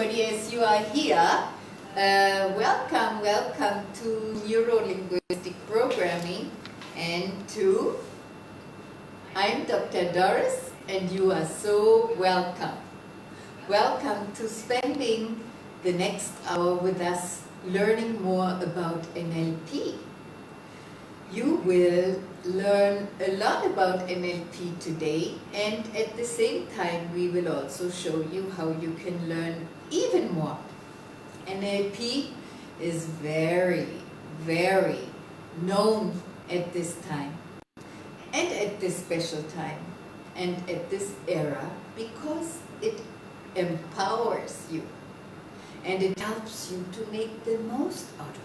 everybody, as you are here. Welcome to Neuro-Linguistic Programming and to I'm Dr. Doris and you are so welcome. Welcome to spending the next hour with us learning more about NLP. You will learn a lot about NLP today, and at the same time we will also show you how you can learn even more. NLP is very, very known at this time and at this special time and at this era because it empowers you and it helps you to make the most out of you.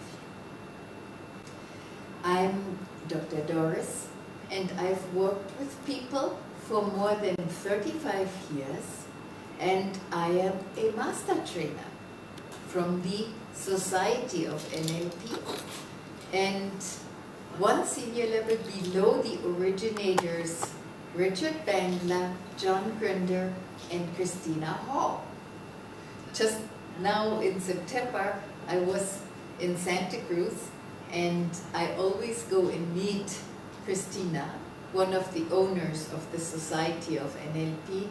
I'm Dr. Doris, and I've worked with people for more than 35 years, and I am a master trainer from the Society of NLP, and one senior level below the originators, Richard Bandler, John Grinder, and Christina Hall. Just now in September, I was in Santa Cruz, and I always go and meet Christina, one of the owners of the Society of NLP,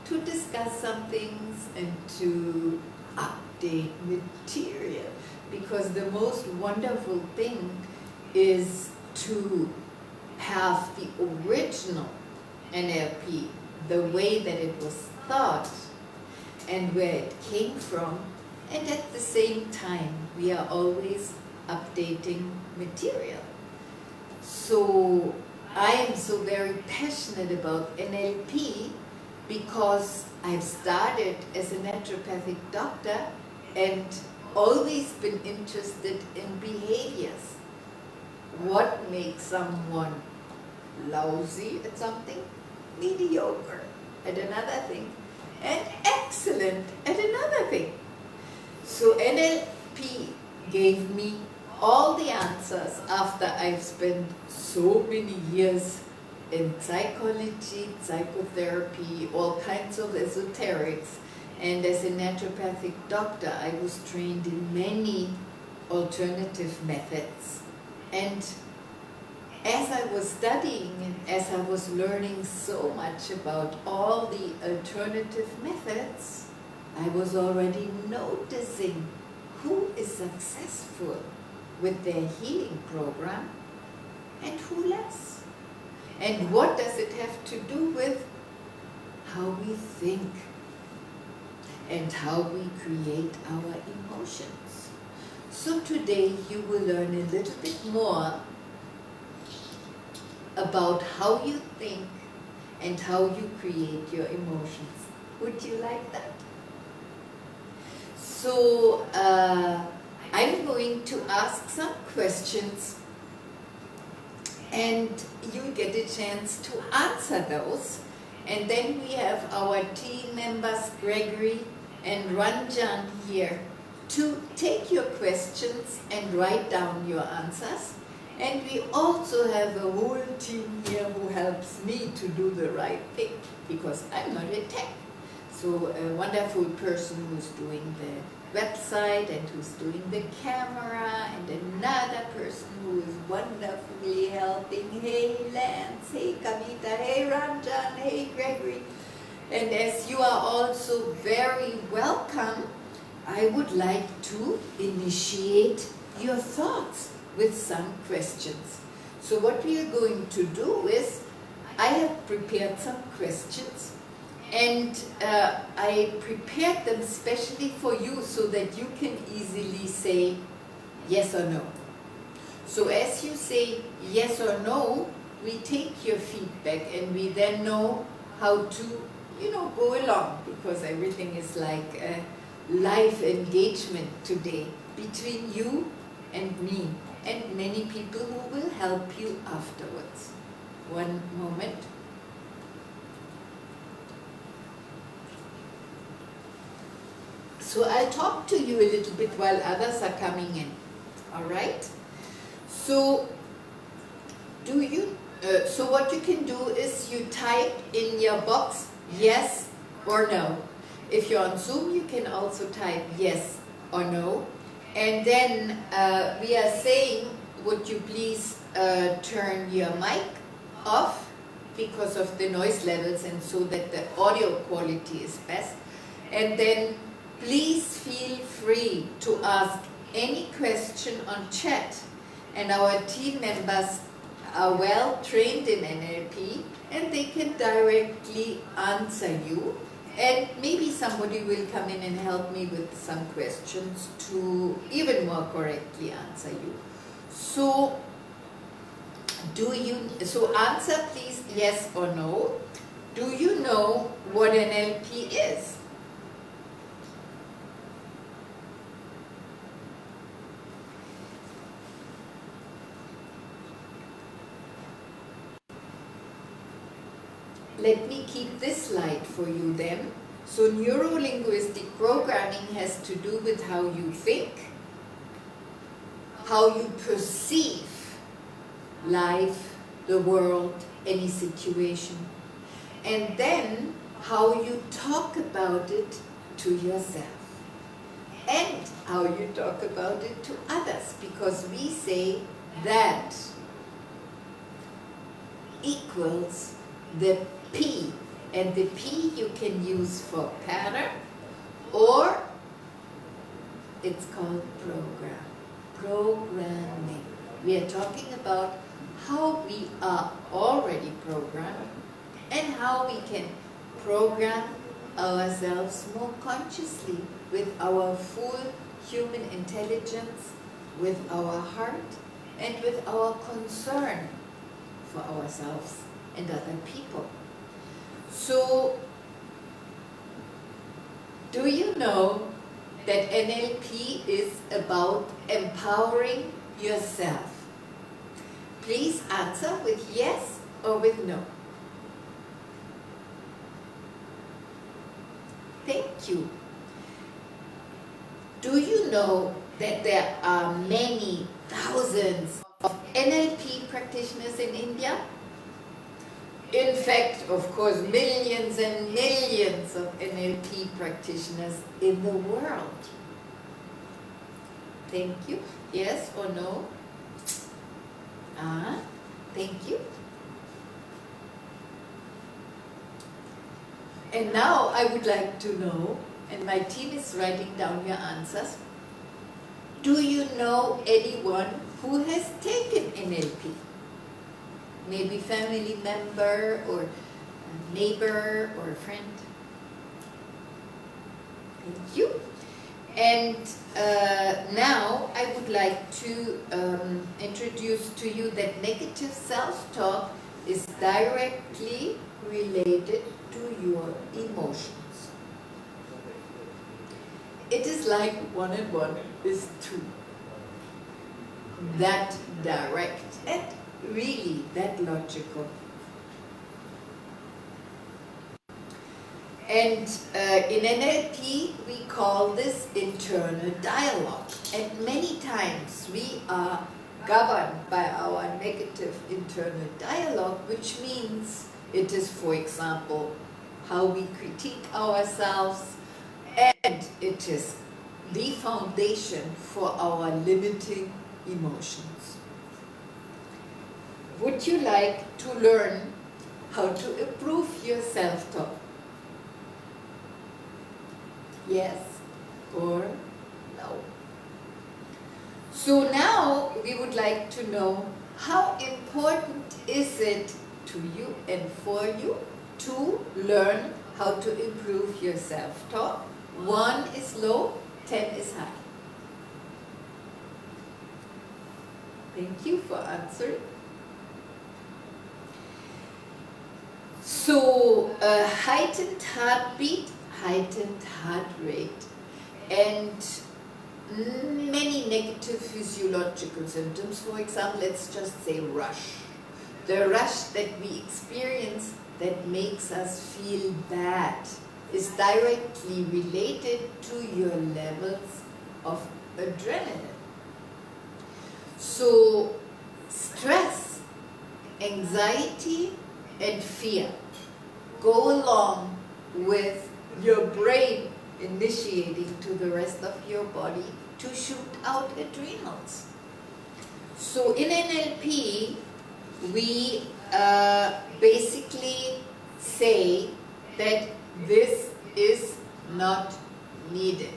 to discuss some things and to update material. Because the most wonderful thing is to have the original NLP, the way that it was thought and where it came from, and at the same time we are always updating material. So I am so very passionate about NLP because I've started as a naturopathic doctor and always been interested in behaviors. What makes someone lousy at something, mediocre at another thing, and excellent at another thing. So NLP gave me all the answers after I've spent so many years in psychology, psychotherapy, all kinds of esoterics, and as a naturopathic doctor I was trained in many alternative methods. And as I was studying and as I was learning so much about all the alternative methods, I was already noticing who is successful with their healing program and who less. And what does it have to do with how we think and how we create our emotions. So today you will learn a little bit more about how you think and how you create your emotions. Would you like that? So I'm going to ask some questions and you get a chance to answer those. And then we have our team members, Gregory and Ranjan, here to take your questions and write down your answers. And we also have a whole team here who helps me to do the right thing because I'm not a tech. So a wonderful person who's doing the website and who's doing the camera, and another person who is wonderfully helping. Hey Lance, hey Kavita, hey Ranjan, hey Gregory. And as you are also very welcome, I would like to initiate your thoughts with some questions. So what we are going to do is, I have prepared some questions, and I prepared them specially for you so that you can easily say yes or no. So as you say yes or no, we take your feedback and we then know how to, go along, because everything is like a live engagement today between you and me and many people who will help you afterwards. One moment. So I'll talk to you a little bit while others are coming in. All right? So what you can do is you type in your box yes or no. If you're on Zoom, you can also type yes or no. And then we are saying, would you please turn your mic off because of the noise levels and so that the audio quality is best. And then please feel free to ask any question on chat. And our team members are well trained in NLP and they can directly answer you. And maybe somebody will come in and help me with some questions to even more correctly answer you. So, answer please yes or no. Do you know what NLP is? Let me keep this slide for you then. So neuro-linguistic programming has to do with how you think, how you perceive life, the world, any situation, and then how you talk about it to yourself and how you talk about it to others, because we say that equals the P, and the P you can use for pattern, or it's called programming. We are talking about how we are already programmed and how we can program ourselves more consciously with our full human intelligence, with our heart, and with our concern for ourselves and other people. So, do you know that NLP is about empowering yourself? Please answer with yes or with no. Thank you. Do you know that there are many thousands of NLP practitioners in India? In fact, of course, millions and millions of NLP practitioners in the world. Thank you. Yes or no? Thank you. And now I would like to know, and my team is writing down your answers, do you know anyone who has taken NLP? Maybe family member or a neighbor or a friend. Thank you. And now I would like to introduce to you that negative self-talk is directly related to your emotions. It is like 1 and 1 is 2. That direct and really that logical. And in NLP we call this internal dialogue, and many times we are governed by our negative internal dialogue, which means it is, for example, how we critique ourselves, and it is the foundation for our limiting emotions. Would you like to learn how to improve your self-talk? Yes or no? So now we would like to know, how important is it to you and for you to learn how to improve your self-talk? 1 is low, 10 is high. Thank you for answering. So, heightened heartbeat, heightened heart rate, and many negative physiological symptoms. For example, let's just say rush. The rush that we experience that makes us feel bad is directly related to your levels of adrenaline. So, stress, anxiety, and fear go along with your brain initiating to the rest of your body to shoot out adrenals. So in NLP, we basically say that this is not needed.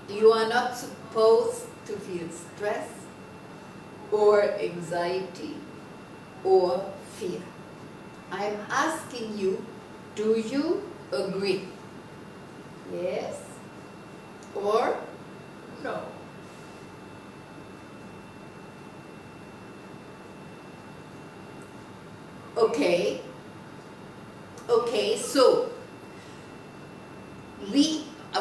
You are not supposed to feel stress or anxiety or fear. I'm asking you, do you agree? Yes or no? Okay, so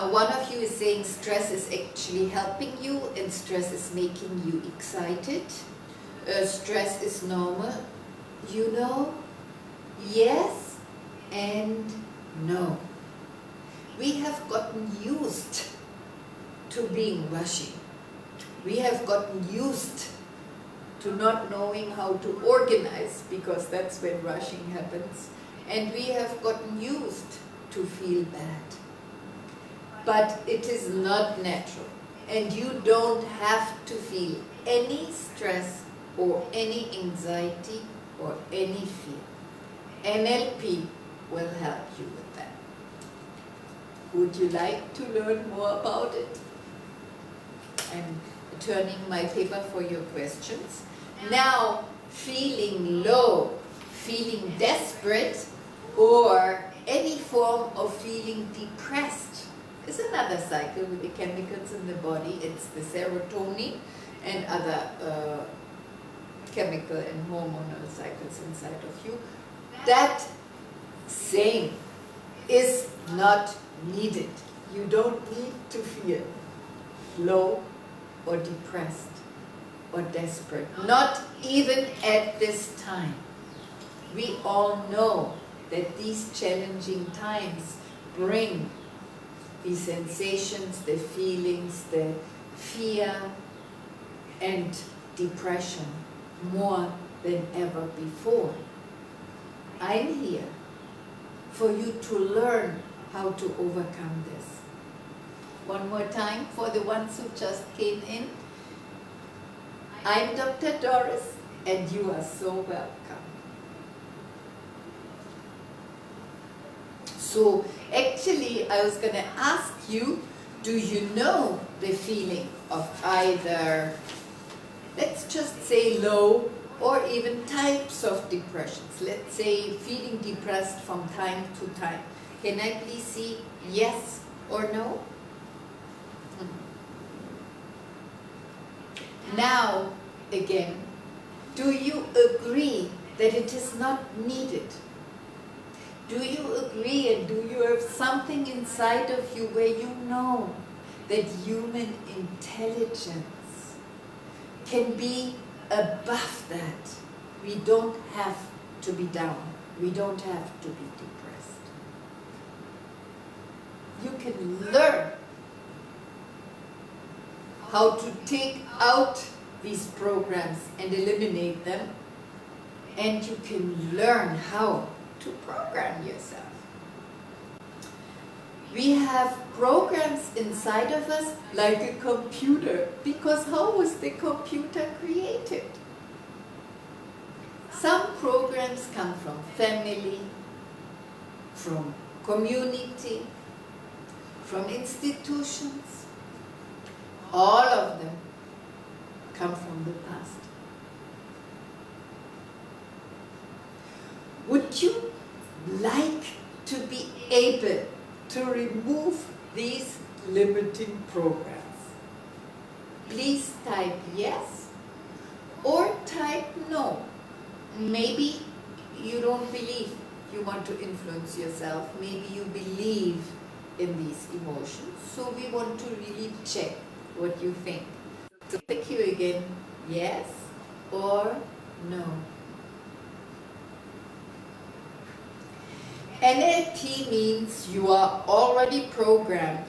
one of you is saying stress is actually helping you and stress is making you excited. Stress is normal. You know, yes and no. We have gotten used to being rushing. We have gotten used to not knowing how to organize, because that's when rushing happens. And we have gotten used to feel bad. But it is not natural. And you don't have to feel any stress or any anxiety or any fear. NLP will help you with that. Would you like to learn more about it? I'm turning my paper for your questions. Now, feeling low, feeling desperate, or any form of feeling depressed is another cycle with the chemicals in the body. It's the serotonin and other chemical and hormonal cycles inside of you. That same is not needed. You don't need to feel low or depressed or desperate, not even at this time. We all know that these challenging times bring the sensations, the feelings, the fear and depression more than ever before. I'm here for you to learn how to overcome this. One more time for the ones who just came in. I'm Dr. Doris, and you are so welcome. So actually, I was going to ask you, do you know the feeling of either, let's just say low, or even types of depressions? Let's say feeling depressed from time to time. Can I please see yes or no? Now, again, do you agree that it is not needed? Do you agree, and do you have something inside of you where you know that human intelligence can be above that? We don't have to be down. We don't have to be depressed. You can learn how to take out these programs and eliminate them, and you can learn how to program yourself. We have programs inside of us like a computer, because how was the computer created? Some programs come from family, from community, from institutions. All of them come from the past. Would you like to be able to remove these limiting programs? Please type yes or type no. Maybe you don't believe you want to influence yourself. Maybe you believe in these emotions. So we want to really check what you think. So thank you again, yes or no. NLP means you are already programmed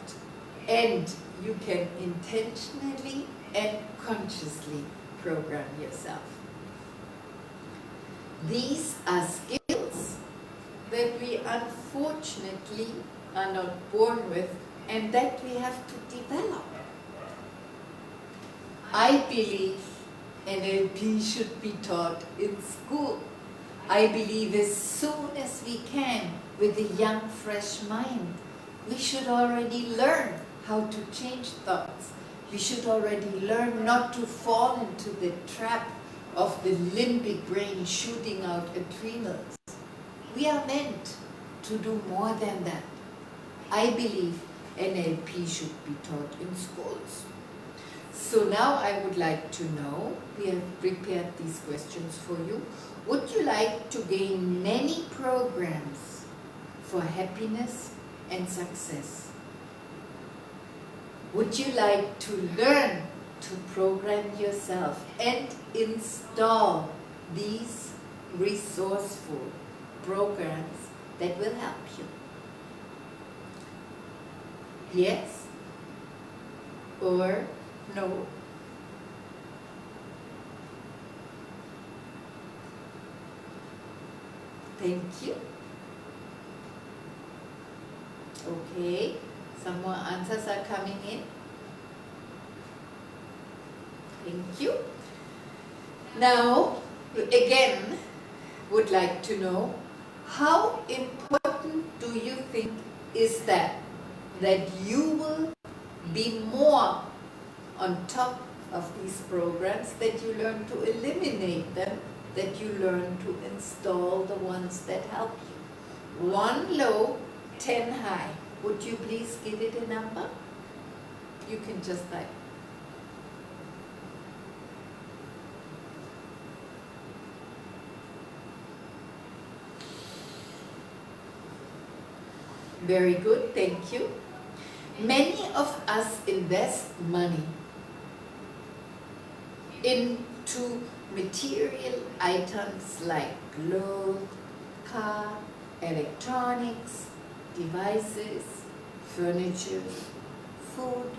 and you can intentionally and consciously program yourself. These are skills that we unfortunately are not born with and that we have to develop. I believe NLP should be taught in school. I believe as soon as we can, with a young, fresh mind, we should already learn how to change thoughts. We should already learn not to fall into the trap of the limbic brain shooting out adrenals. We are meant to do more than that. I believe NLP should be taught in schools. So now I would like to know, we have prepared these questions for you. Would you like to gain many programs for happiness and success? Would you like to learn to program yourself and install these resourceful programs that will help you? Yes or no? Thank you. Okay, some more answers are coming in. Thank you. Now, again, would like to know, how important do you think is that you will be more on top of these programs, that you learn to eliminate them, that you learn to install the ones that help you? 1 low, 10 high. Would you please give it a number? You can just type. Very good, thank you. Many of us invest money into material items like clothes, car, electronics, devices, furniture, food.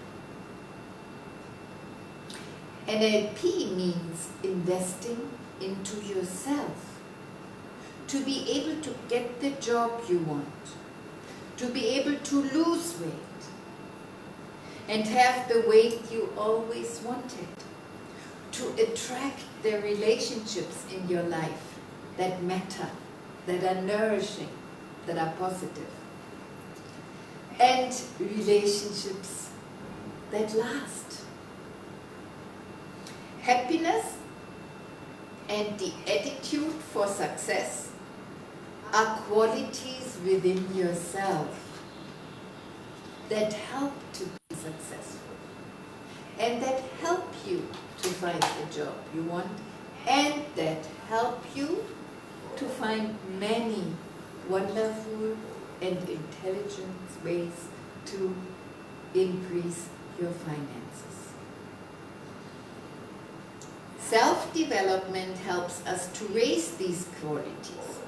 NLP means investing into yourself to be able to get the job you want, to be able to lose weight and have the weight you always wanted, to attract the relationships in your life that matter, that are nourishing, that are positive, and relationships that last. Happiness and the attitude for success are qualities within yourself that help to be successful and that help you to find the job you want and that help you to find many wonderful and intelligent ways to increase your finances. Self-development helps us to raise these qualities.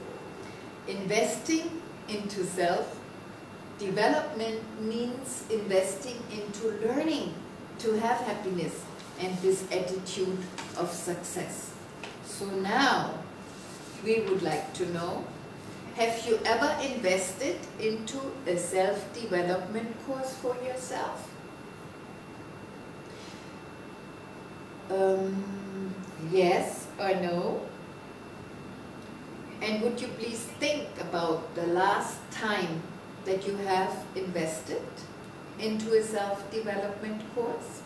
Investing into self-development means investing into learning to have happiness and this attitude of success. So now, we would like to know, have you ever invested into a self-development course for yourself? Yes or no? And would you please think about the last time that you have invested into a self-development course?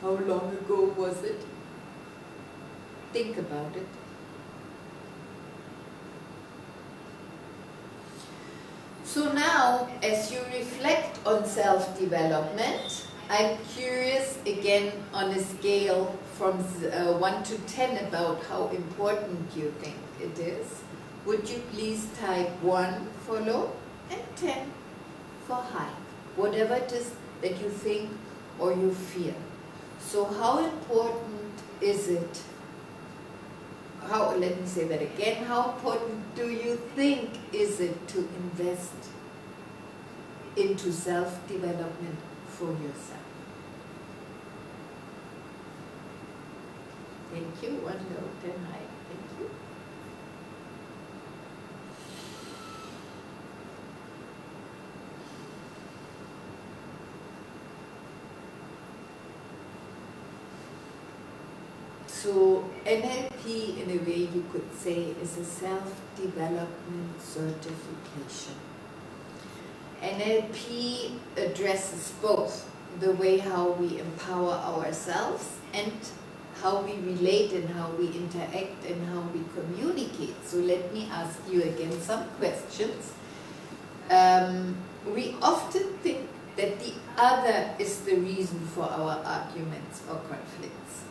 How long ago was it? Think about it. So now, as you reflect on self-development, I'm curious again on a scale from 1 to 10 about how important you think it is. Would you please type 1 for low and 10 for high, whatever it is that you think or you feel. So how important is it? Let me say that again. How important do you think is it to invest into self-development for yourself? Thank you. 1 low, 10 high. Thank you. So NLP, in a way you could say, is a self-development certification. NLP addresses both the way how we empower ourselves and how we relate and how we interact and how we communicate. So let me ask you again some questions. We often think that the other is the reason for our arguments or conflicts.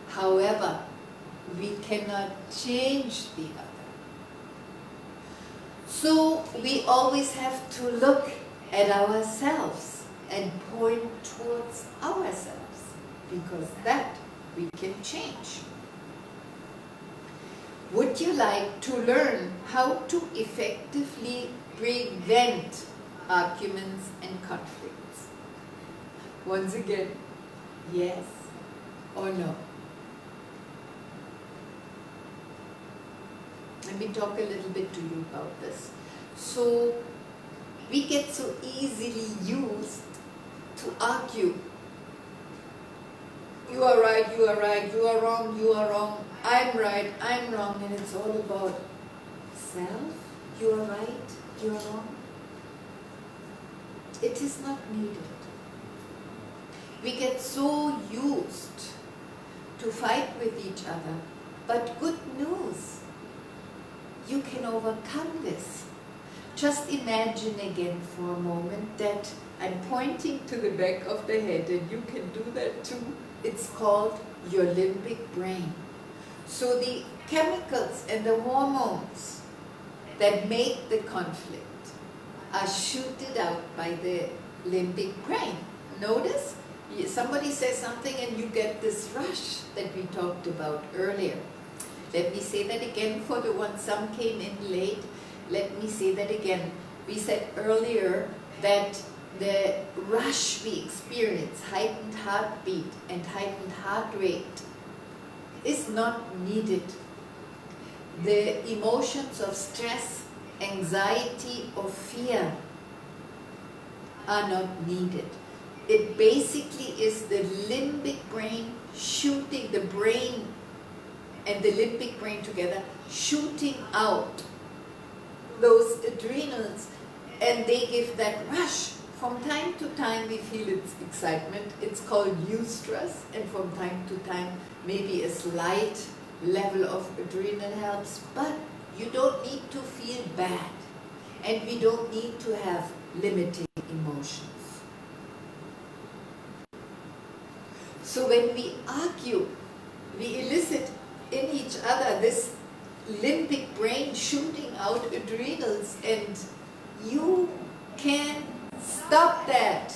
However, we cannot change the other. So we always have to look at ourselves and point towards ourselves, because that we can change. Would you like to learn how to effectively prevent arguments and conflicts? Once again, yes or no? Let me talk a little bit to you about this. So, we get so easily used to argue. You are right, you are right, you are wrong, you are wrong, I'm right, I'm wrong, and it's all about self. You are right, you are wrong. It is not needed. We get so used to fight with each other, but good news, you can overcome this. Just imagine again for a moment that I'm pointing to the back of the head, and you can do that too. It's called your limbic brain. So the chemicals and the hormones that make the conflict are shooted out by the limbic brain. Notice, somebody says something and you get this rush that we talked about earlier. Let me say that again for the ones, some came in late. Let me say that again. We said earlier that the rush we experience, heightened heartbeat and heightened heart rate, is not needed. The emotions of stress, anxiety or fear are not needed. It basically is the limbic brain shooting, the brain and the limbic brain together, shooting out those adrenals, and they give that rush. From time to time we feel its excitement. It's called eustress, and from time to time maybe a slight level of adrenal helps, but you don't need to feel bad, and we don't need to have limiting emotions. So when we argue, we elicit in each other this limbic brain shooting out adrenals, and you can stop that.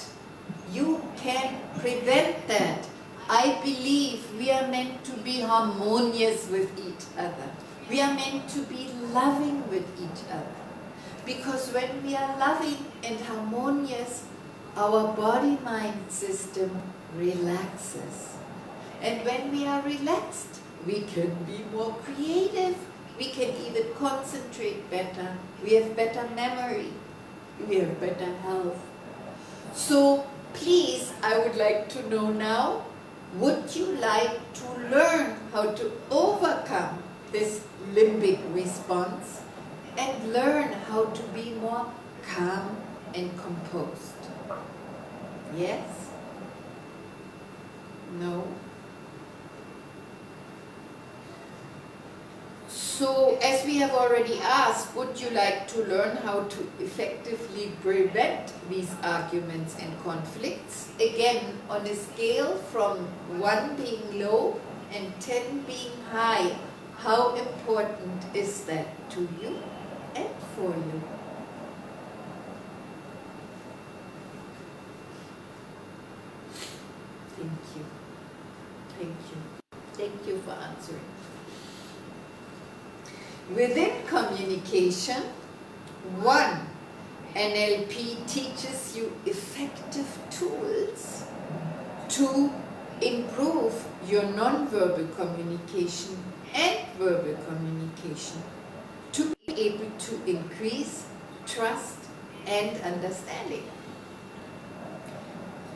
You can prevent that. I believe we are meant to be harmonious with each other. We are meant to be loving with each other. Because when we are loving and harmonious, our body-mind system relaxes. And when we are relaxed, we can be more creative. We can even concentrate better. We have better memory. We have better health. So please, I would like to know now, would you like to learn how to overcome this limbic response and learn how to be more calm and composed? Yes? No? So, as we have already asked, would you like to learn how to effectively prevent these arguments and conflicts? Again, on a scale from 1 being low and 10 being high, how important is that to you and for you? Thank you. Thank you. Thank you for answering. Within communication, 1, NLP teaches you effective tools to improve your non-verbal communication and verbal communication, to be able to increase trust and understanding.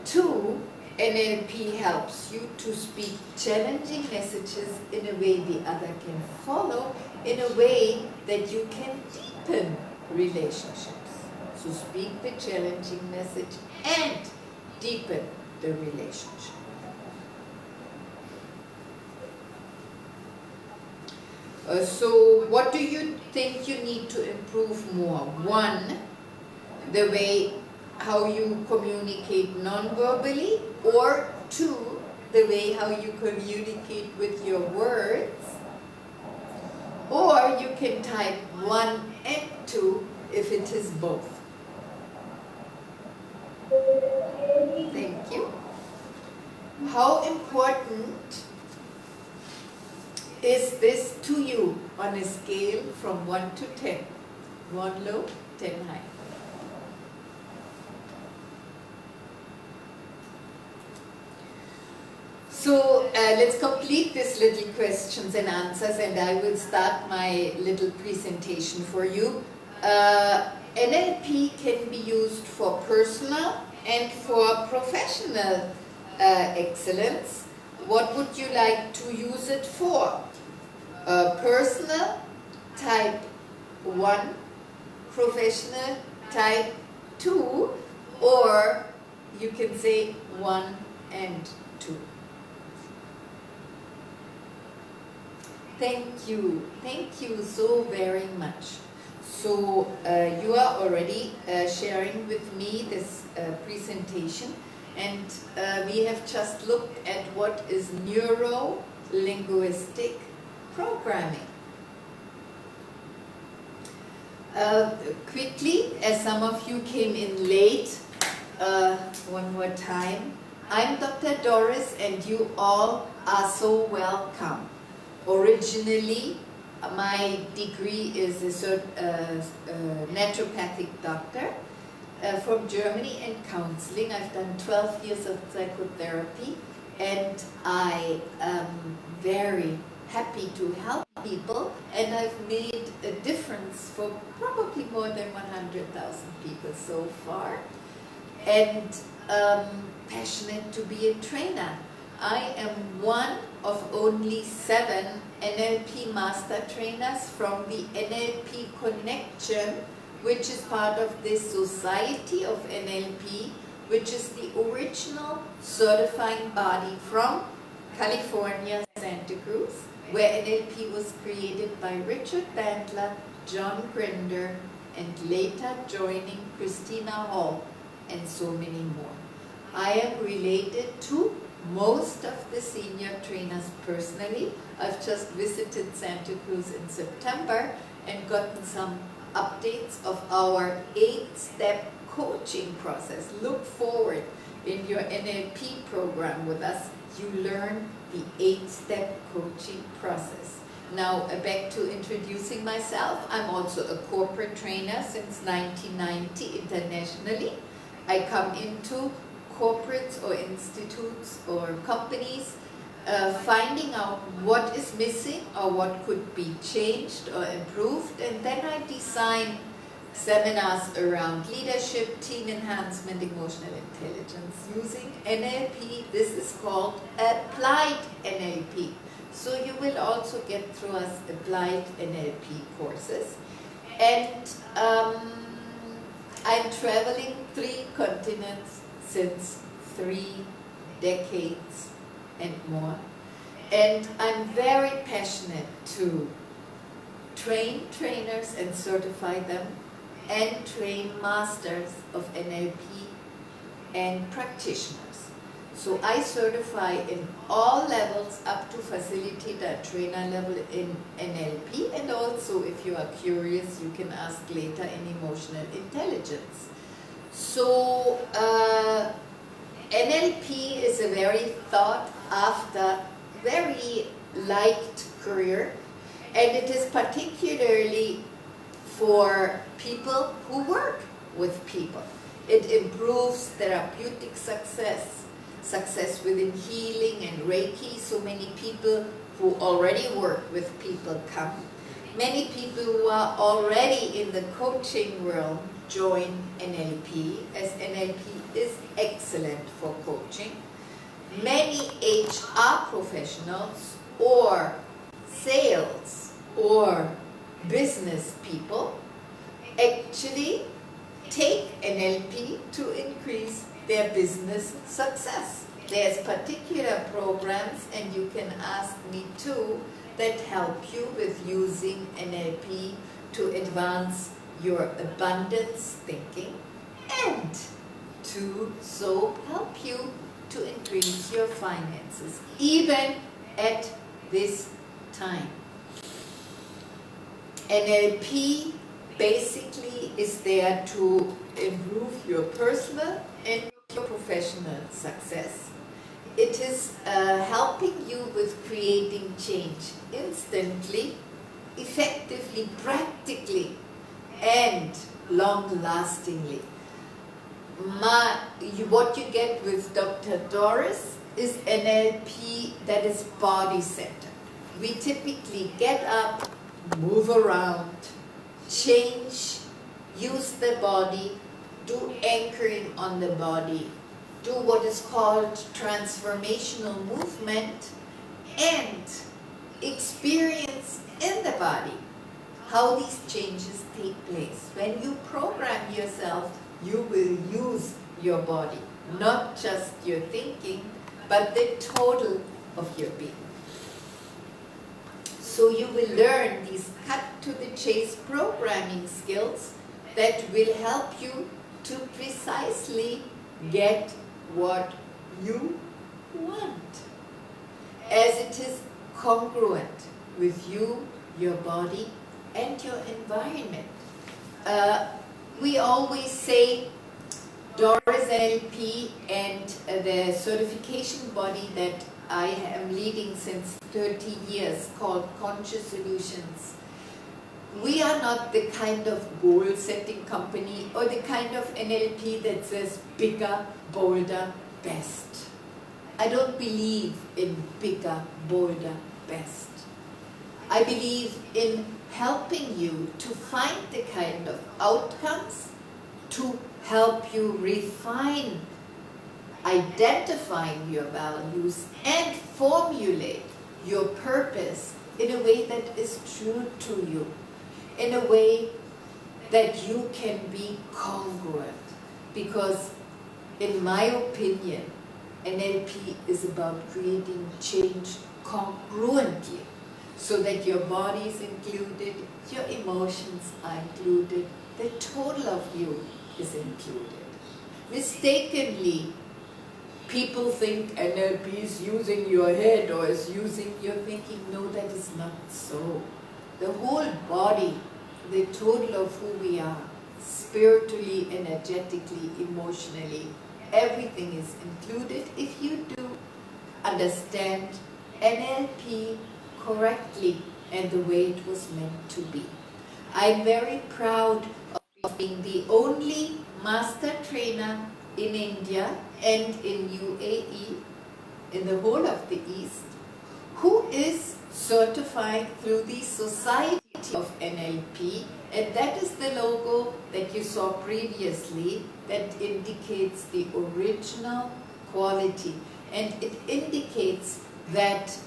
2, NLP helps you to speak challenging messages in a way the other can follow, in a way that you can deepen relationships. So speak the challenging message and deepen the relationship. So what do you think you need to improve more? One, the way how you communicate non-verbally, or two, the way how you communicate with your words, or you can type 1 and 2 if it is both. Thank you. How important is this to you on a scale from 1 to 10? 1 low, 10 high. So let's complete this little questions and answers, and I will start my little presentation for you. NLP can be used for personal and for professional excellence. What would you like to use it for? Personal, type 1, professional, type 2, or you can say 1 and 2. Thank you so very much. So you are already sharing with me this presentation, and we have just looked at what is neuro-linguistic programming. Quickly, as some of you came in late, one more time, I'm Dr. Doris, and you all are so welcome. Originally, my degree is a naturopathic doctor from Germany and counseling. I've done 12 years of psychotherapy, and I am very happy to help people, and I've made a difference for probably more than 100,000 people so far, and passionate to be a trainer. I am one of only 7 NLP master trainers from the NLP Connection, which is part of this Society of NLP, which is the original certifying body from California, Santa Cruz, where NLP was created by Richard Bandler, John Grinder, and later joining Christina Hall, and so many more. I am related to most of the senior trainers personally. I've just visited Santa Cruz in September and gotten some updates of our 8-step coaching process. Look forward in your NLP program with us. You learn the 8-step coaching process. Now back to introducing myself. I'm also a corporate trainer since 1990 internationally. I come into corporates or institutes or companies, finding out what is missing or what could be changed or improved, and then I design seminars around leadership, team enhancement, emotional intelligence using NLP. This is called applied NLP. So you will also get through us applied NLP courses. And I'm traveling 3 continents since 3 decades and more, and I'm very passionate to train trainers and certify them, and train masters of NLP and practitioners. So I certify in all levels up to facilitator trainer level in NLP, and also if you are curious you can ask later in emotional intelligence. So NLP is a very thought after, very liked career, and it is particularly for people who work with people. It improves therapeutic success within healing and Reiki. So many people who already work with people come. Many people who are already in the coaching world join NLP, as NLP is excellent for coaching. many HR professionals or sales or business people actually take NLP to increase their business success. There's particular programs, and you can ask me too, that help you with using NLP to advance your abundance thinking and to so help you to increase your finances, even at this time. NLP basically is there to improve your personal and your professional success. It is helping you with creating change instantly, effectively, practically, and long-lastingly. What you get with Dr. Doris is NLP that is body-centered. We typically get up, move around, change, use the body, do anchoring on the body, do what is called transformational movement, and experience in the body how these changes take place. When you program yourself, you will use your body, not just your thinking, but the total of your being. So you will learn these cut-to-the-chase programming skills that will help you to precisely get what you want, as it is congruent with you, your body, and your environment. We always say Doris NLP and the certification body that I am leading since 30 years, called Conscious Solutions. We are not the kind of goal-setting company or the kind of NLP that says bigger, bolder, best. I don't believe in bigger, bolder, best. I believe in helping you to find the kind of outcomes to help you refine identifying your values and formulate your purpose in a way that is true to you, in a way that you can be congruent. Because in my opinion, NLP is about creating change congruently, so that your body is included, your emotions are included, the total of you is included. Mistakenly, people think NLP is using your head or is using your thinking. No, that is not so. The whole body, the total of who we are, spiritually, energetically, emotionally, everything is included if you do understand NLP correctly and the way it was meant to be. I'm very proud of being the only master trainer in India and in UAE, in the whole of the East, who is certified through the Society of NLP, and that is the logo that you saw previously that indicates the original quality, and it indicates that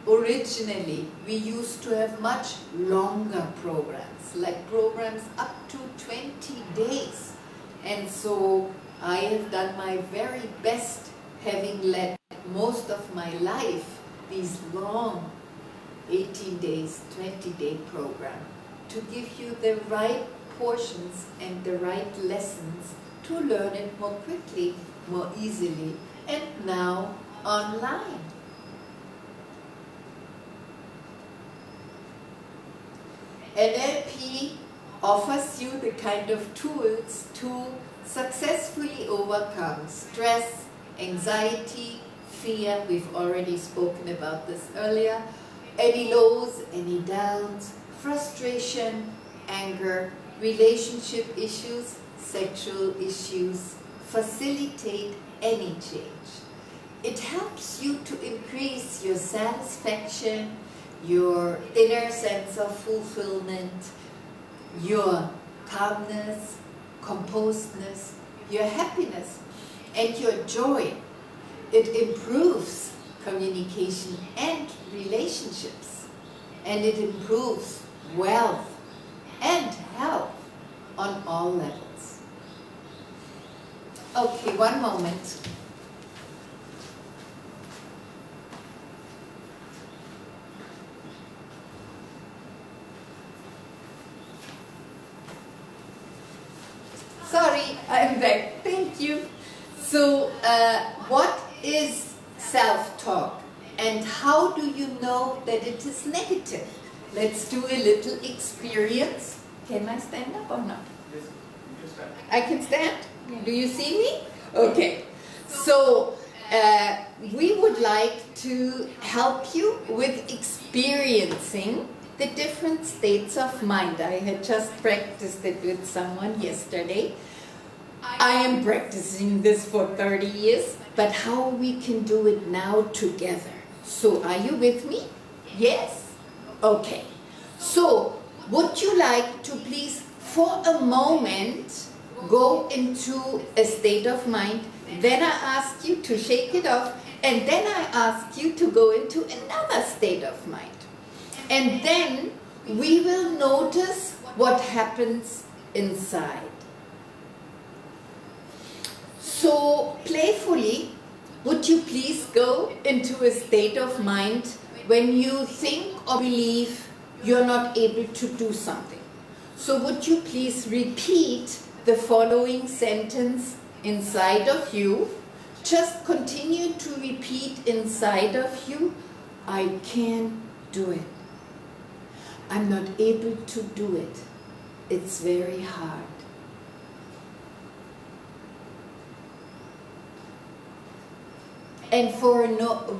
originally we used to have much longer programs, like programs up to 20 days, and so I have done my very best, having led most of my life these long 18 days, 20-day program, to give you the right portions and the right lessons to learn it more quickly, more easily, and now online. NLP offers you the kind of tools to successfully overcome stress, anxiety, fear. We've already spoken about this earlier. Any lows, any downs, frustration, anger, relationship issues, sexual issues. Facilitate any change. It helps you to increase your satisfaction, your inner sense of fulfillment, your calmness, composedness, your happiness, and your joy. it improves communication and relationships, and it improves wealth and health on all levels. Okay, one moment. Sorry, I'm back. Thank you. So, what is self-talk and how do you know that it is negative? Let's do a little experience. Can I stand up or not? Yes, you can stand. I can stand? Do you see me? Okay. So, we would like to help you with experiencing the different states of mind. I had just practiced it with someone yesterday. I am practicing this for 30 years, but how we can do it now together. So, are you with me? Yes? Okay. So, would you like to please, for a moment, go into a state of mind, then I ask you to shake it off, and then I ask you to go into another state of mind. And then we will notice what happens inside. So, playfully, would you please go into a state of mind when you think or believe you're not able to do something? So, would you please repeat the following sentence inside of you? Just continue to repeat inside of you, I can't do it. I'm not able to do it. It's very hard. And for a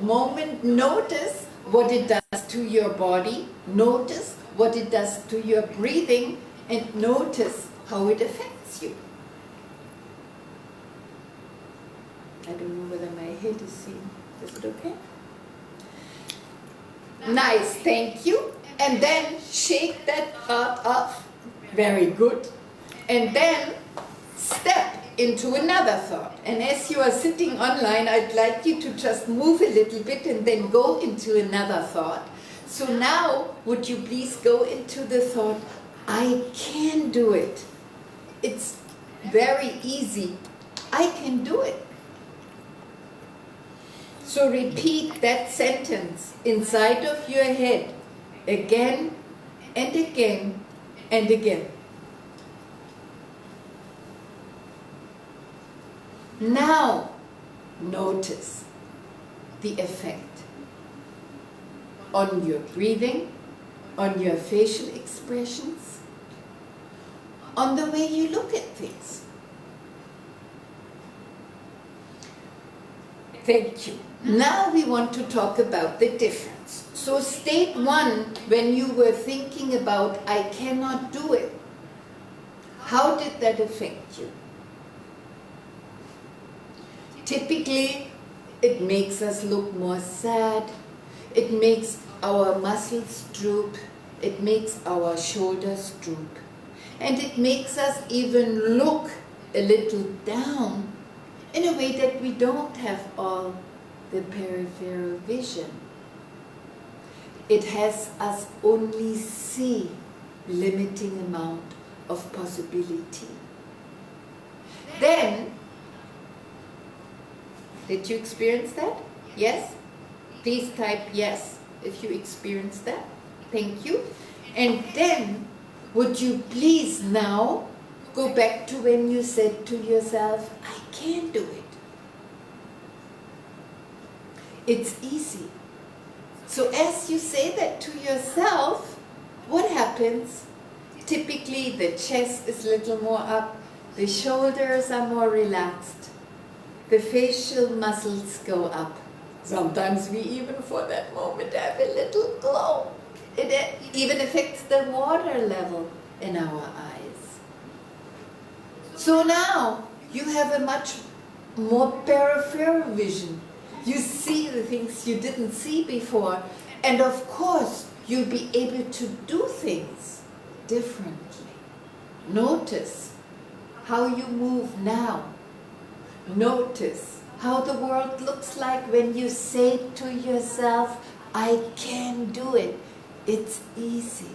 moment, notice what it does to your body, notice what it does to your breathing, and notice how it affects you. I don't know whether my head is seen. Is it okay? Nice, thank you. And then shake that thought off. Very good. And then step into another thought. And as you are sitting online, I'd like you to just move a little bit and then go into another thought. So now, would you please go into the thought, I can do it. It's very easy. I can do it. So repeat that sentence inside of your head again and again and again. Now, notice the effect on your breathing, on your facial expressions, on the way you look at things. Thank you. Now we want to talk about the difference. So state one, when you were thinking about I cannot do it, how did that affect you? Typically, it makes us look more sad, it makes our muscles droop, it makes our shoulders droop, and it makes us even look a little down in a way that we don't have all the peripheral vision. It has us only see limiting amount of possibility. Then, did you experience that? Yes? Please type yes if you experienced that. Thank you. And then, would you please now go back to when you said to yourself, I can do it. It's easy. So as you say that to yourself, what happens? Typically the chest is a little more up, the shoulders are more relaxed, the facial muscles go up. Sometimes we even for that moment have a little glow. It even affects the water level in our eyes. So now you have a much more peripheral vision. You see the things you didn't see before. And of course, you'll be able to do things differently. Notice how you move now. Notice how the world looks like when you say to yourself, I can do it. It's easy.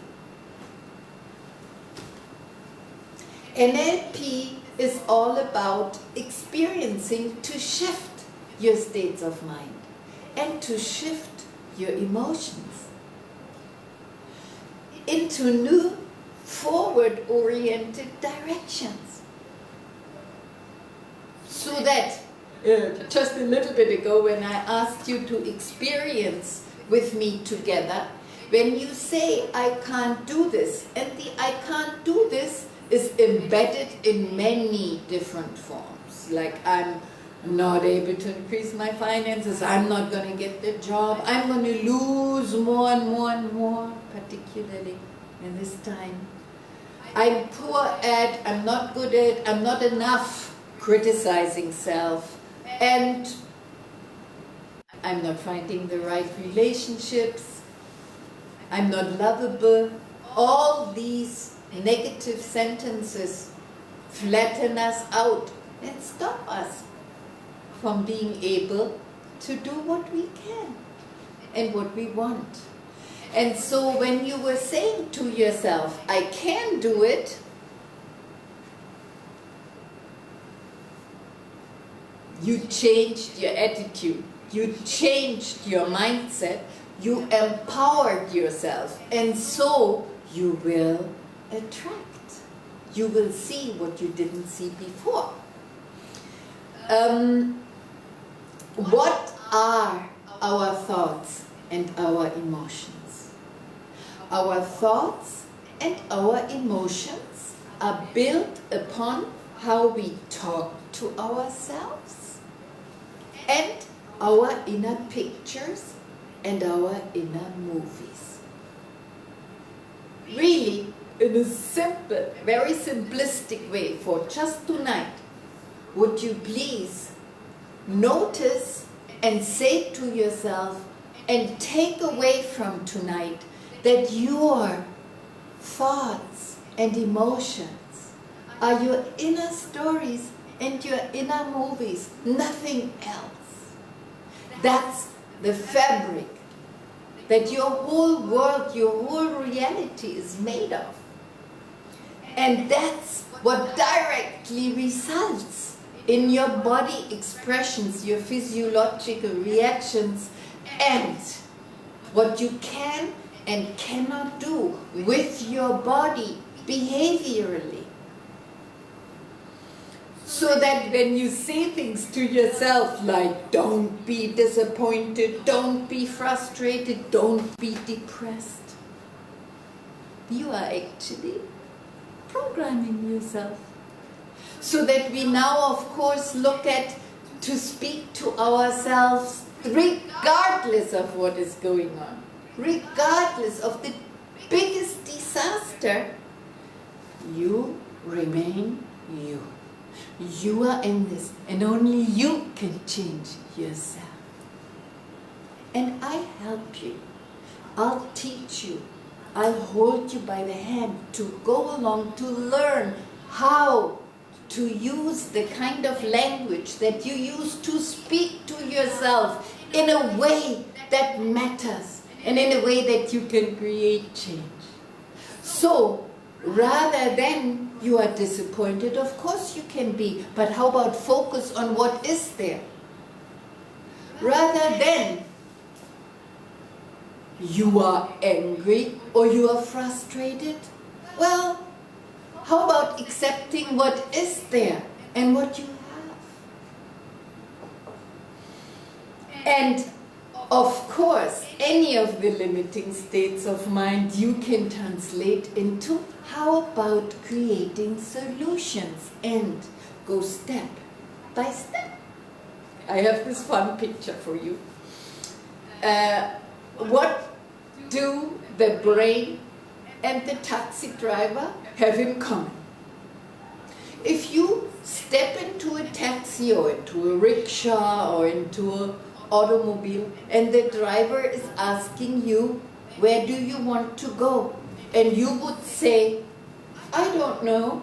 NLP is all about experiencing to shift your states of mind and to shift your emotions into new forward-oriented directions. So that just a little bit ago when I asked you to experience with me together, when you say I can't do this, and the I can't do this is embedded in many different forms, like I'm not able to increase my finances, I'm not going to get the job, I'm going to lose more and more and more, particularly in this time. I'm poor at, I'm not good at, I'm not enough, criticizing self, and I'm not finding the right relationships, I'm not lovable. All these negative sentences flatten us out and stop us from being able to do what we can and what we want. And so when you were saying to yourself, I can do it, you changed your attitude, you changed your mindset, you empowered yourself, and so you will attract. You will see what you didn't see before. What are our thoughts and our emotions? Our thoughts and our emotions are built upon how we talk to ourselves and our inner pictures and our inner movies. Really, in a simple, very simplistic way for just tonight, would you please notice and say to yourself and take away from tonight that your thoughts and emotions are your inner stories and your inner movies, nothing else. That's the fabric that your whole world, your whole reality is made of. And that's what directly results in your body expressions, your physiological reactions, and what you can and cannot do with your body behaviorally. So that when you say things to yourself like, don't be disappointed, don't be frustrated, don't be depressed, you are actually programming yourself. So that we now, of course, look at to speak to ourselves regardless of what is going on, regardless of the biggest disaster, you remain you. You are in this, and only you can change yourself. And I help you. I'll teach you. I'll hold you by the hand to go along to learn how to use the kind of language that you use to speak to yourself in a way that matters and in a way that you can create change. So, rather than you are disappointed, of course you can be, but how about focus on what is there? Rather than you are angry or you are frustrated, well, how about accepting what is there and what you have? And of course, any of the limiting states of mind you can translate into how about creating solutions and go step by step. I have this fun picture for you. What do the brain and the taxi driver have in common? If you step into a taxi or into a rickshaw or into an automobile and the driver is asking you, where do you want to go? And you would say, I don't know.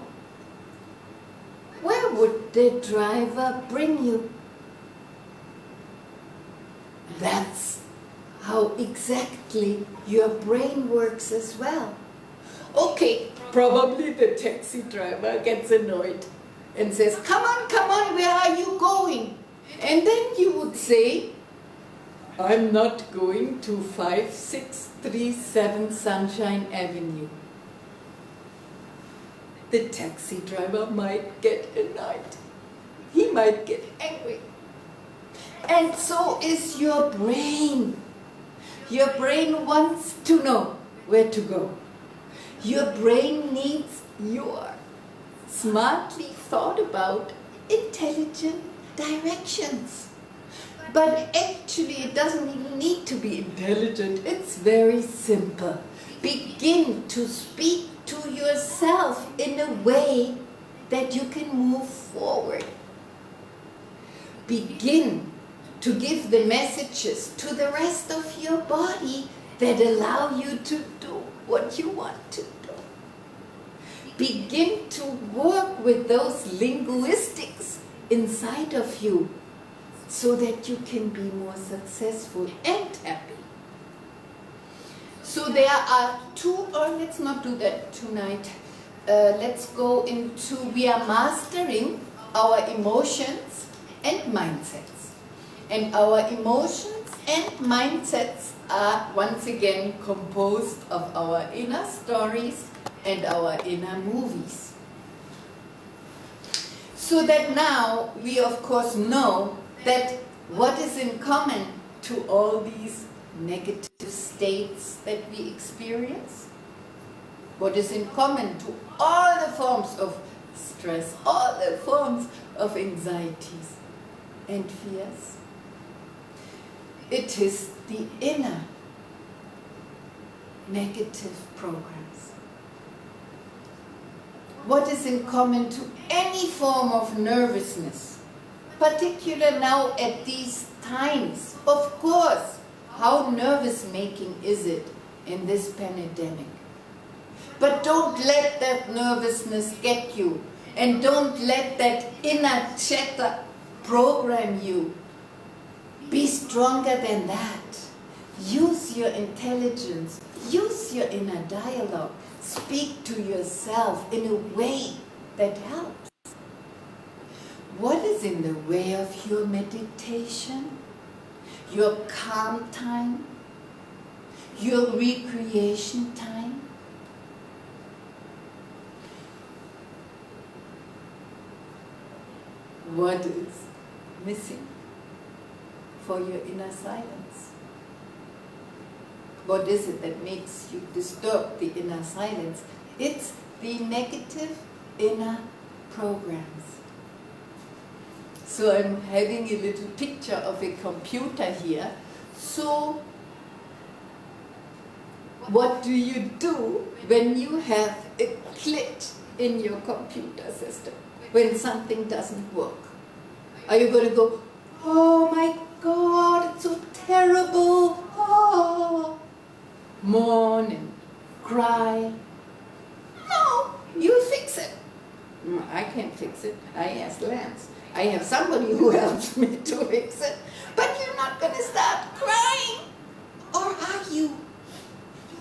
Where would the driver bring you? That's how exactly your brain works as well. Okay, probably the taxi driver gets annoyed and says, come on, where are you going? And then you would say, I'm not going to 5637 Sunshine Avenue. The taxi driver might get annoyed. He might get angry. And so is your brain. Your brain wants to know where to go. Your brain needs your smartly thought about intelligent directions. But actually it doesn't even need to be intelligent. It's very simple. Begin to speak to yourself in a way that you can move forward. Begin to give the messages to the rest of your body that allow you to do what you want to do. Begin to work with those linguistics inside of you so that you can be more successful and happy. So there are two, or let's not do that tonight. Let's go into, we are mastering our emotions and mindsets. And our emotions and mindsets are once again composed of our inner stories and our inner movies. So that now we of course know that what is in common to all these negative states that we experience, what is in common to all the forms of stress, all the forms of anxieties and fears. It is the inner negative programs. What is in common to any form of nervousness, particularly now at these times? Of course, how nervous-making is it in this pandemic? But don't let that nervousness get you, and don't let that inner chatter program you. Be stronger than that. Use your intelligence. Use your inner dialogue. Speak to yourself in a way that helps. What is in the way of your meditation? Your calm time? Your recreation time? What is missing for your inner silence? What is it that makes you disturb the inner silence? It's the negative inner programs. So I'm having a little picture of a computer here. So what do you do when you have a glitch in your computer system? When something doesn't work? Are you going to go, oh my God, it's so terrible, oh, mourn and cry? No, you fix it. I can't fix it. I asked Lance. I have somebody who helps me to fix it. But you're not going to start crying. Or are you?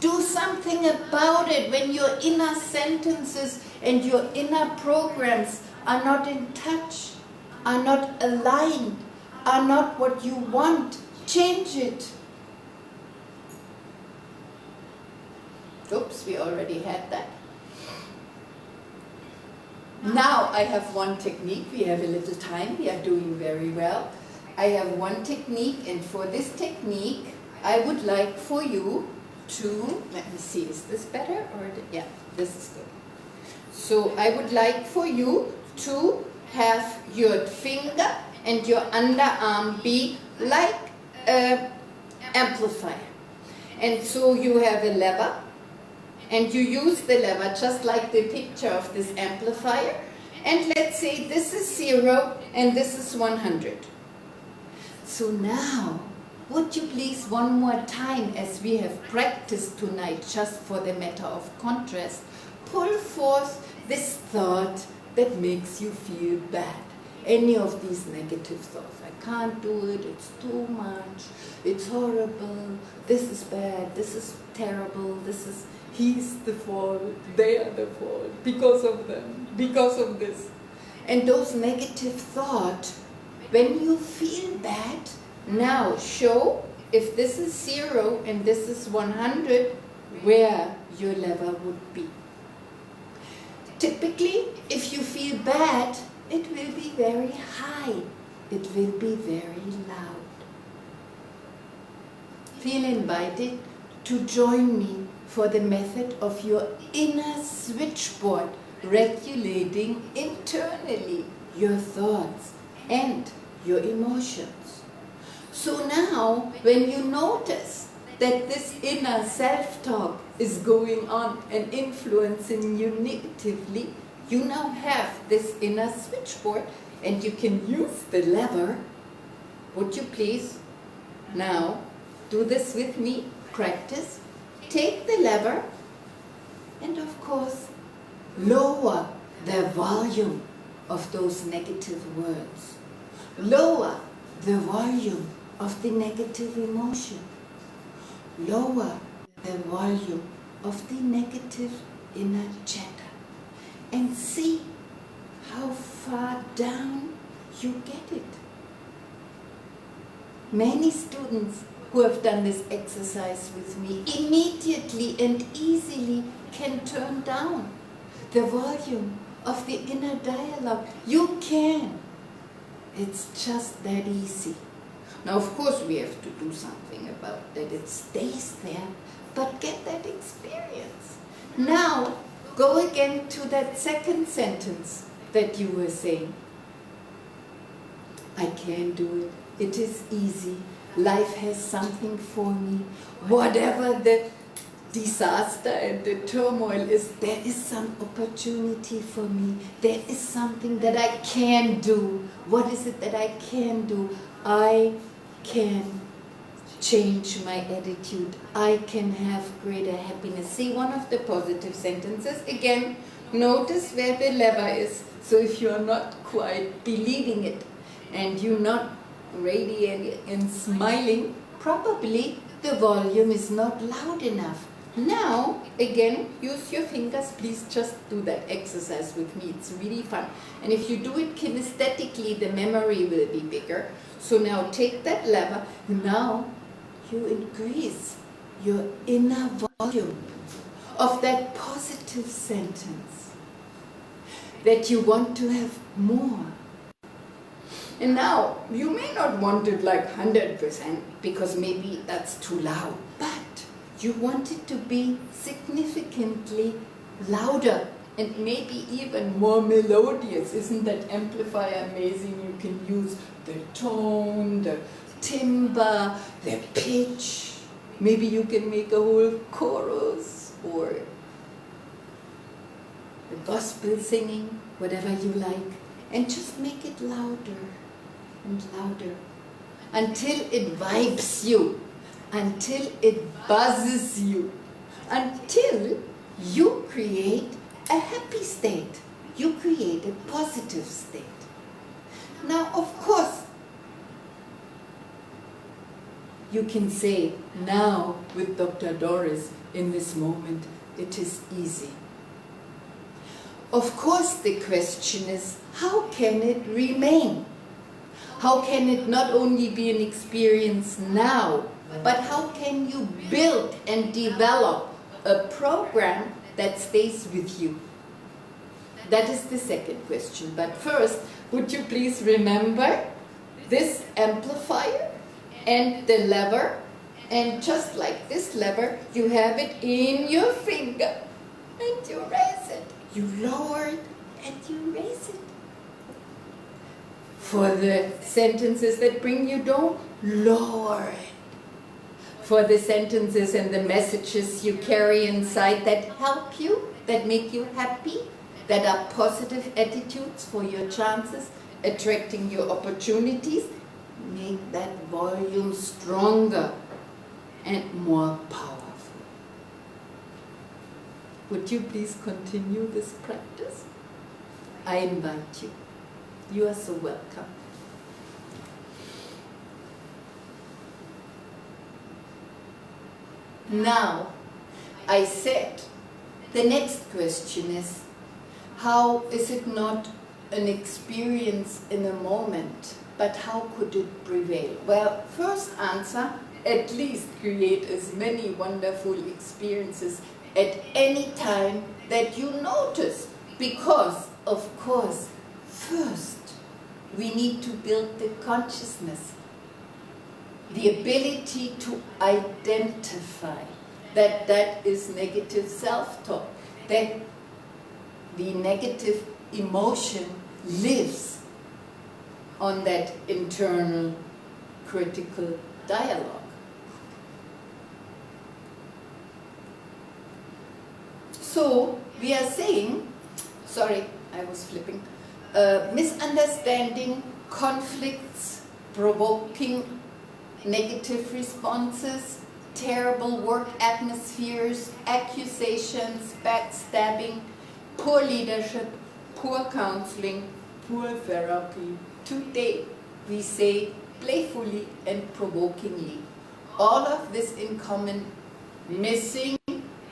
Do something about it when your inner sentences and your inner programs are not in touch, are not aligned, are not what you want. Change it. Oops, we already had that. Now I have one technique. We have a little time. We are doing very well. I have one technique, and for this technique, I would like for you to, let me see, is this better? Or yeah, this is good. So I would like for you to have your finger and your underarm be like an amplifier. And so you have a lever, and you use the lever just like the picture of this amplifier. And let's say this is 0 and this is 100. So now, would you please one more time, as we have practiced tonight just for the matter of contrast, pull forth this thought that makes you feel bad. any of these negative thoughts. I can't do it, it's too much, it's horrible, this is bad, this is terrible, he's the fault, they are the fault, because of them, because of this. And those negative thoughts, when you feel bad, now show if this is 0 and this is 100, where your lever would be. Typically, if you feel bad, it will be very high. It will be very loud. Feel invited to join me for the method of your inner switchboard, regulating internally your thoughts and your emotions. So now, when you notice that this inner self-talk is going on and influencing you negatively, you now have this inner switchboard and you can use the lever. Would you please now do this with me? Practice. Take the lever and of course lower the volume of those negative words. Lower the volume of the negative emotion. Lower the volume of the negative inner chatter. And see how far down you get it. Many students who have done this exercise with me immediately and easily can turn down the volume of the inner dialogue. You can. It's just that easy. Now, of course, we have to do something about that. It stays there, but get that experience. Now, go again to that second sentence that you were saying. I can do it. It is easy. Life has something for me. Whatever the disaster and the turmoil is, there is some opportunity for me. There is something that I can do. What is it that I can do? I can change my attitude. I can have greater happiness. See one of the positive sentences. Again, notice where the lever is. So if you are not quite believing it and you're not radiant and smiling, probably the volume is not loud enough. Now, again, use your fingers. Please just do that exercise with me. It's really fun. And if you do it kinesthetically, the memory will be bigger. So now take that lever. Now you increase your inner volume of that positive sentence that you want to have more. And now, you may not want it like 100% because maybe that's too loud, but you want it to be significantly louder and maybe even more melodious. Isn't that amplifier amazing? You can use the tone, the timbre, the pitch. Maybe you can make a whole chorus or a gospel singing, whatever you like, and just make it louder and louder until it vibes you, until it buzzes you, until you create a happy state, you create a positive state. Now, of course, you can say, now with Dr. Doris, in this moment, it is easy. Of course, the question is, how can it remain? How can it not only be an experience now, but how can you build and develop a program that stays with you? That is the second question. But first, would you please remember this amplifier and the lever? And just like this lever, you have it in your finger and you raise it. You lower it and you raise it. For the sentences that bring you down, lower it. For the sentences and the messages you carry inside that help you, that make you happy, that are positive attitudes for your chances, attracting your opportunities, make that volume stronger and more powerful. Would you please continue this practice? I invite you. You are so welcome. Now, I said, the next question is, how is it not an experience in a moment, but how could it prevail? Well, first answer, at least create as many wonderful experiences at any time that you notice. Because, of course, first, we need to build the consciousness, the ability to identify that that is negative self-talk, that the negative emotion lives on that internal critical dialogue. So we are saying, sorry, I was flipping, misunderstanding, conflicts, provoking negative responses, terrible work atmospheres, accusations, backstabbing, poor leadership, poor counseling, poor therapy. Today we say playfully and provokingly. All of this in common, missing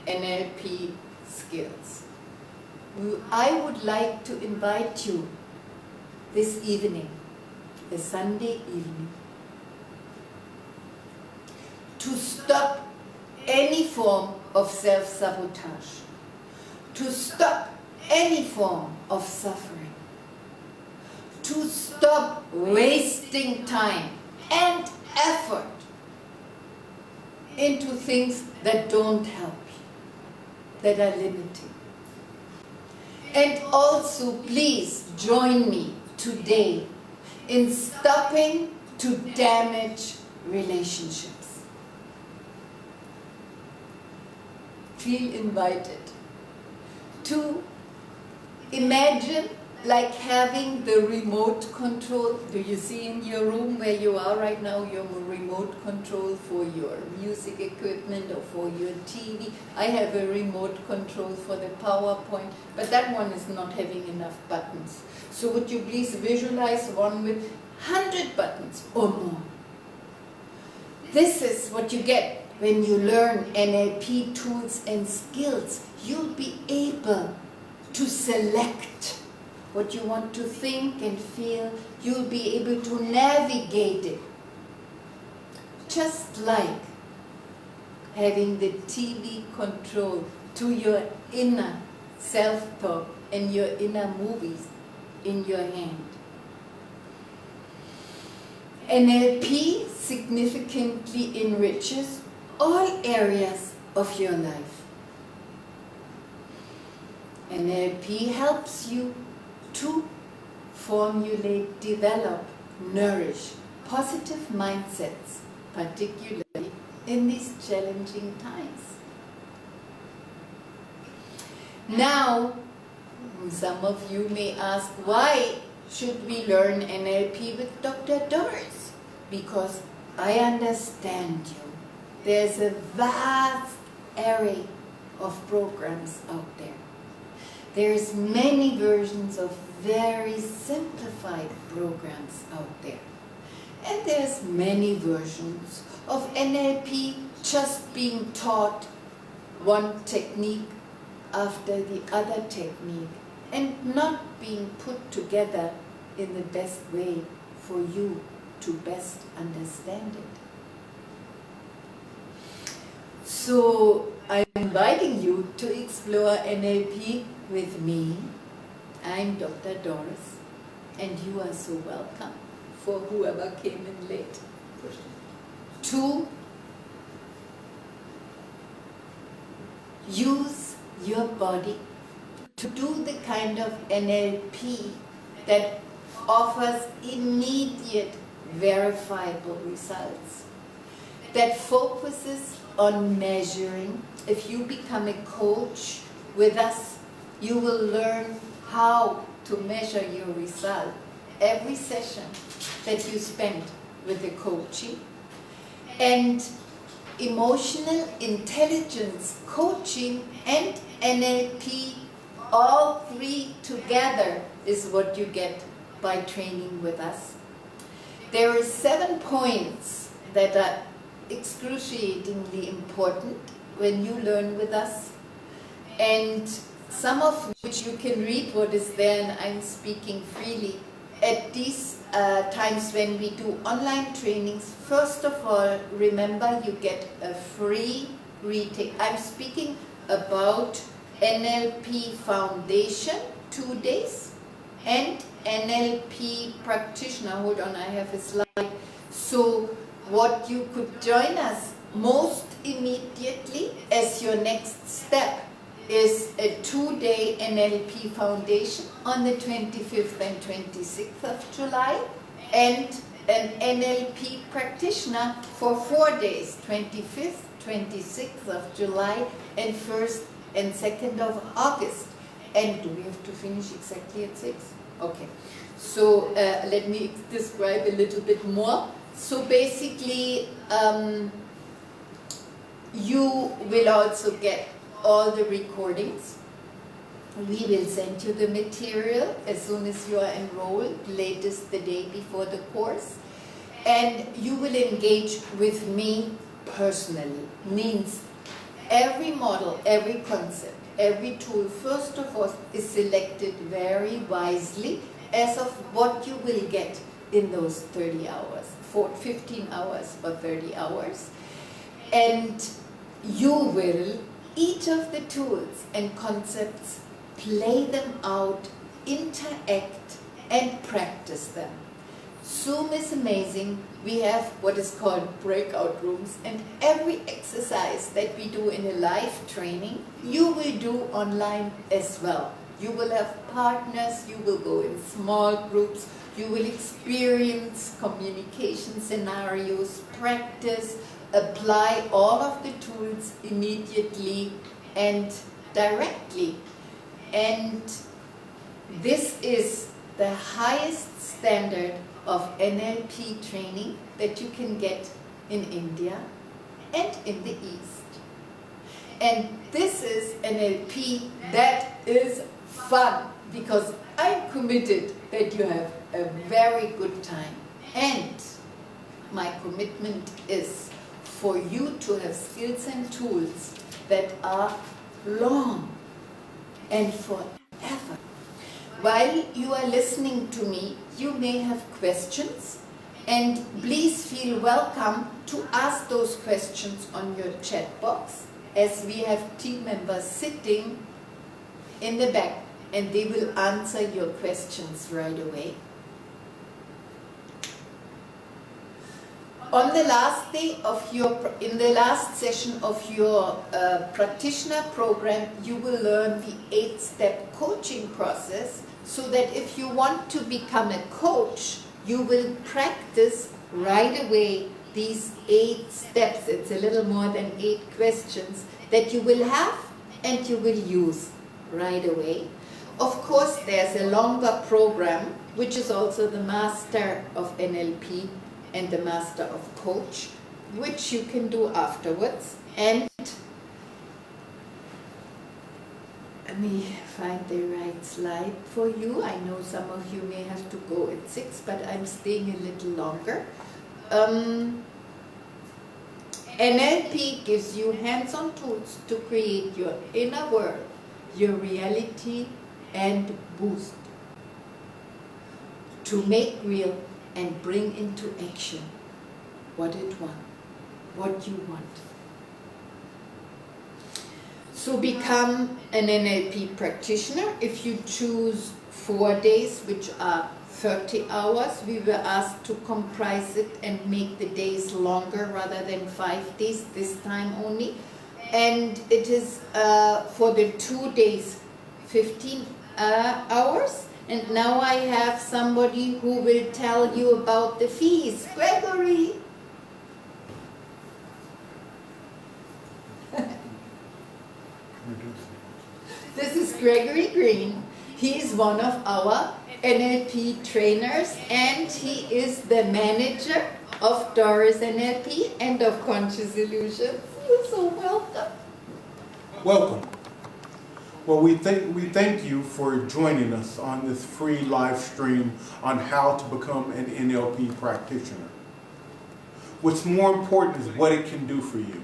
NLP skills. I would like to invite you this evening, a Sunday evening, to stop any form of self-sabotage, to stop any form of suffering, to stop wasting time and effort into things that don't help you, that are limiting. And also, please join me today in stopping to damage relationships. Feel invited to imagine like having the remote control. Do you see in your room where you are right now your remote control for your music equipment or for your TV? I have a remote control for the PowerPoint, but that one is not having enough buttons. So would you please visualize one with 100 buttons or more? This is what you get when you learn NLP tools and skills. You'll be able to select what you want to think and feel. You'll be able to navigate it. Just like having the TV control to your inner self-talk and your inner movies in your hand. NLP significantly enriches all areas of your life. NLP helps you to formulate, develop, nourish positive mindsets, particularly in these challenging times. Now, some of you may ask, why should we learn NLP with Dr. Doris? Because I understand you. There's a vast array of programs out there. There's many versions of very simplified programs out there. And there's many versions of NLP just being taught one technique after the other technique and not being put together in the best way for you to best understand it. So I'm inviting you to explore NLP with me. I'm Dr. Doris, and you are so welcome, for whoever came in late, to use your body to do the kind of NLP that offers immediate, verifiable results, that focuses on measuring. If you become a coach with us, you will learn how to measure your result every session that you spend with the coachee. And emotional intelligence coaching and NLP, all three together, is what you get by training with us. There are 7 points that are excruciatingly important when you learn with us, and some of which you can read what is there, and I'm speaking freely. At these times when we do online trainings, first of all, remember you get a free retake. I'm speaking about NLP Foundation, 2 days, and NLP Practitioner. Hold on, I have a slide. So what you could join us most immediately as your next step is a 2-day NLP Foundation on the 25th and 26th of July, and an NLP Practitioner for 4 days, 25th, 26th of July, and 1st and 2nd of August. And do we have to finish exactly at 6? Okay. So let me describe a little bit more. So basically, you will also get all the recordings. We will send you the material as soon as you are enrolled, latest the day before the course. And you will engage with me personally. Means every model, every concept, every tool, first of all, is selected very wisely as of what you will get in those 30 hours, 15 hours or 30 hours. And you will, each of the tools and concepts, play them out, interact, and practice them. Zoom is amazing. We have what is called breakout rooms, and every exercise that we do in a live training, you will do online as well. You will have partners, you will go in small groups, you will experience communication scenarios, practice, apply all of the tools immediately and directly. And this is the highest standard of NLP training that you can get in India and in the East. And this is NLP that is fun, because I'm committed that you have a very good time. And my commitment is for you to have skills and tools that are long and forever. While you are listening to me, you may have questions, and please feel welcome to ask those questions on your chat box, as we have team members sitting in the back, and they will answer your questions right away. On the last day of in the last session of your practitioner program, you will learn the 8-step coaching process, so that if you want to become a coach, you will practice right away these 8 steps. It's a little more than 8 questions that you will have and you will use right away. Of course, there's a longer program, which is also the Master of NLP and the Master of Coach, which you can do afterwards. And let me find the right slide for you. I know some of you may have to go at 6, but I'm staying a little longer. NLP gives you hands-on tools to create your inner world, your reality, and boost. To make real and bring into action what you want. So become an NLP practitioner. If you choose 4 days, which are 30 hours, we were asked to comprise it and make the days longer rather than 5 days, this time only. And it is for the 2 days, 15 hours. And now I have somebody who will tell you about the fees. Gregory! This is Gregory Green. He is one of our NLP trainers, and he is the manager of Doris NLP and of Conscious Illusions. You're so welcome. Welcome. Well, we thank you for joining us on this free live stream on how to become an NLP practitioner. What's more important is what it can do for you.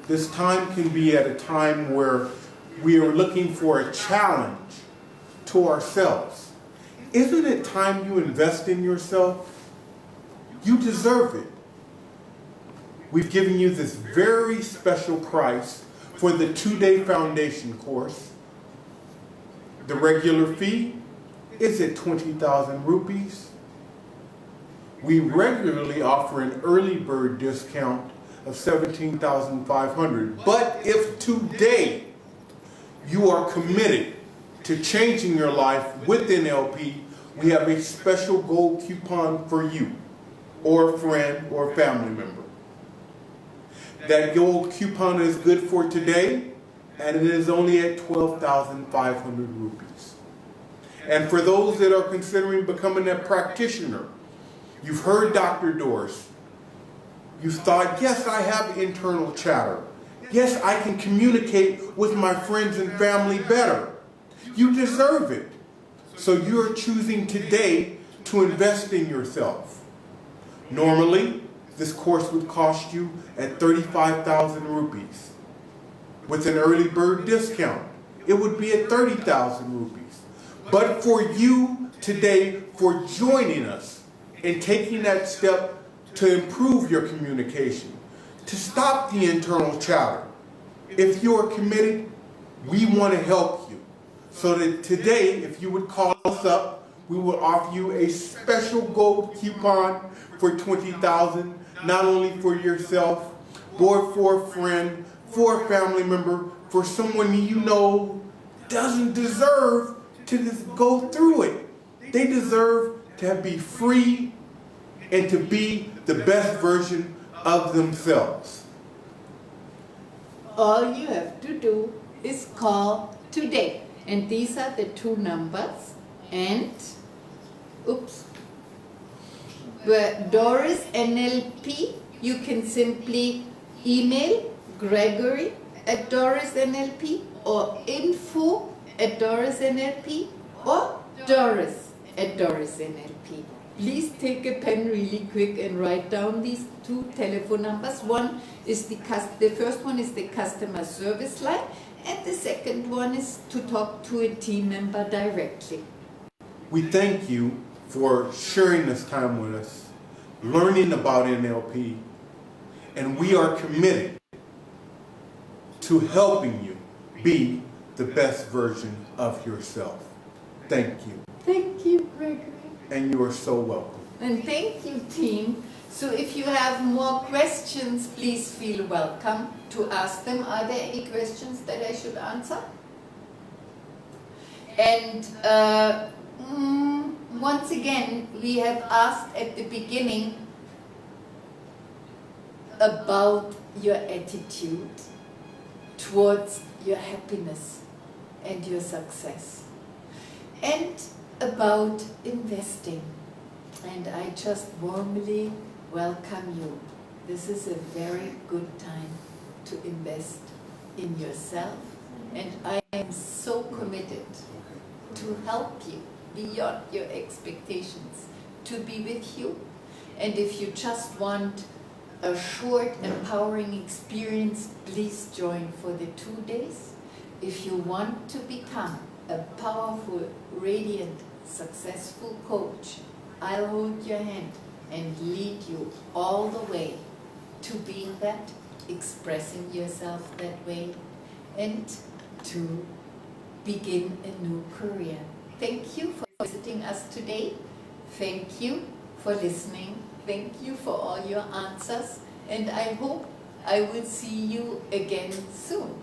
This time can be at a time where we are looking for a challenge to ourselves. Isn't it time you invest in yourself? You deserve it. We've given you this very special price for the 2-day foundation course. The regular fee is at 20,000 rupees. We regularly offer an early bird discount of 17,500. But if today you are committed to changing your life with NLP, we have a special gold coupon for you, or a friend, or family member. That gold coupon is good for today, and it is only at 12,500 rupees. And for those that are considering becoming a practitioner, you've heard Dr. Doris. You've thought, yes, I have internal chatter. Yes, I can communicate with my friends and family better. You deserve it. So you're choosing today to invest in yourself. Normally, this course would cost you at 35,000 rupees. With an early bird discount, it would be at 30,000 rupees. But for you today, for joining us and taking that step to improve your communication, to stop the internal chatter, if you are committed, we want to help you. So that today, if you would call us up, we will offer you a special gold coupon for 20,000, not only for yourself, but for a friend, for a family member, for someone you know doesn't deserve to just go through it. They deserve to be free and to be the best version of themselves. All you have to do is call today. And these are the two numbers. And, Doris NLP, you can simply email Gregory at Doris NLP or info@Doris NLP or Doris at Doris NLP. Please take a pen really quick and write down these two telephone numbers. One is the first one is the customer service line, and the second one is to talk to a team member directly. We thank you for sharing this time with us, learning about NLP, and we are committed to helping you be the best version of yourself. Thank you. Thank you, Gregory. And you are so welcome. And thank you, team. So if you have more questions, please feel welcome to ask them. Are there any questions that I should answer? And once again, we have asked at the beginning about your attitude towards your happiness and your success, and about investing. And I just warmly welcome you. This is a very good time to invest in yourself, and I am so committed to help you beyond your expectations, to be with you. And if you just want a short, empowering experience, please join for the 2 days. If you want to become a powerful, radiant, successful coach, I'll hold your hand and lead you all the way to being that, expressing yourself that way, and to begin a new career. Thank you for visiting us today. Thank you for listening. Thank you for all your answers. And I hope I will see you again soon.